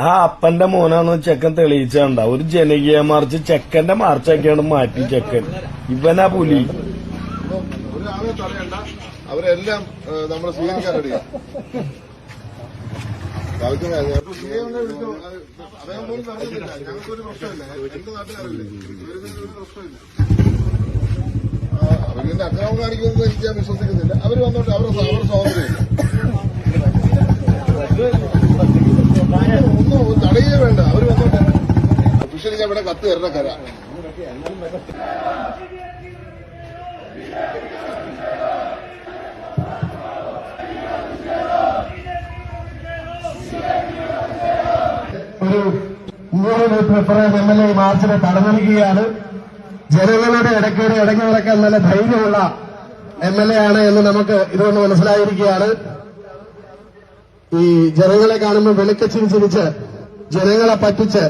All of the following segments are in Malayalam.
ആ അപ്പന്റെ മോനാന്ന് ചെക്കൻ തെളിയിച്ചണ്ട ഒരു ജനകീയ മാർച്ച് ചെക്കന്റെ മാർച്ചൊക്കെയാണ് മാറ്റി ചെക്കൻ ഇവനാ പുലി. ഒരാളെ തടയണ്ട, അവരെല്ലാം നമ്മൾ സ്വീകരിക്കാൻ റെഡിയാ. ഞങ്ങൾക്കൊരു പ്രശ്നമില്ല, എന്റെ നാട്ടുകാരല്ലേ, പ്രശ്നമില്ല. അവരിന്റെ അക്രമം കാണിക്കുന്നത് എനിക്ക് ഞാൻ വിശ്വസിക്കുന്നില്ല. അവർ വന്നോട്ടെ, അവരുടെ സ്വാതന്ത്ര്യമില്ല. ഒന്നും തടയേ വേണ്ട, അവർ വന്നോട്ടെ. ഒഫീഷ്യലി ഞാൻ ഇവിടെ കത്ത് തരണ കര. ഒരു പ്രിഫറൻസ് MLA മാർച്ചിനെ തടഞ്ഞിരിക്കുകയാണ്. ജനങ്ങളുടെ ഇടയ്ക്കൂടെ ഇടങ്ങി നടക്കാൻ നല്ല ധൈര്യമുള്ള MLA ആണ് എന്ന് നമുക്ക് ഇതുകൊണ്ട് മനസ്സിലായിരിക്കുകയാണ്. ഈ ജനങ്ങളെ കാണുമ്പോൾ വെളുക്കച്ചിരിച്ചിരിച്ച് ജനങ്ങളെ പറ്റിച്ച്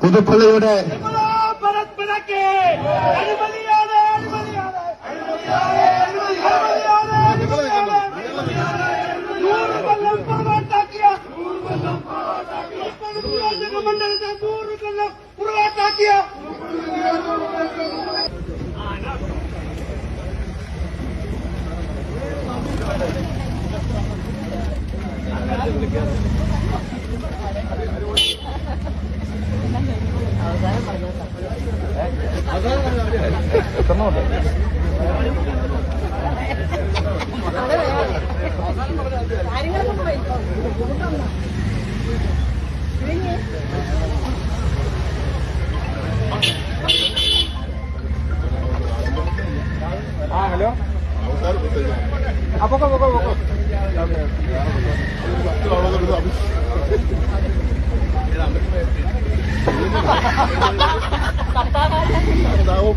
പുതുപ്പള്ളിയുടെ ഹലോ അപ്പൊ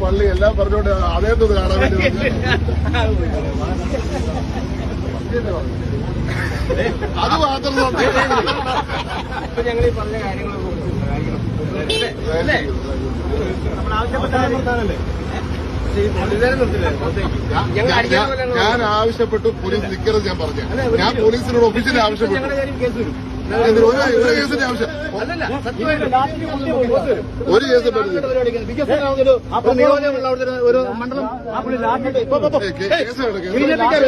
പള്ളി എല്ലാം പറഞ്ഞോണ്ട് അതേത്തത് കാണാൻ വേണ്ടി അത് മാത്രം ഞങ്ങൾ ഈ പറഞ്ഞ ഞാൻ ആവശ്യപ്പെട്ടു പോലീസ് നിൽക്കരുത്. ഞാൻ പറഞ്ഞു, ഞാൻ പോലീസിനോട് ഒഫീഷ്യലി ആവശ്യപ്പെട്ടു. ഒരു കേസിന്റെ ആവശ്യം, ഒരു കേസ് ഒരു മണ്ഡലം കേസ്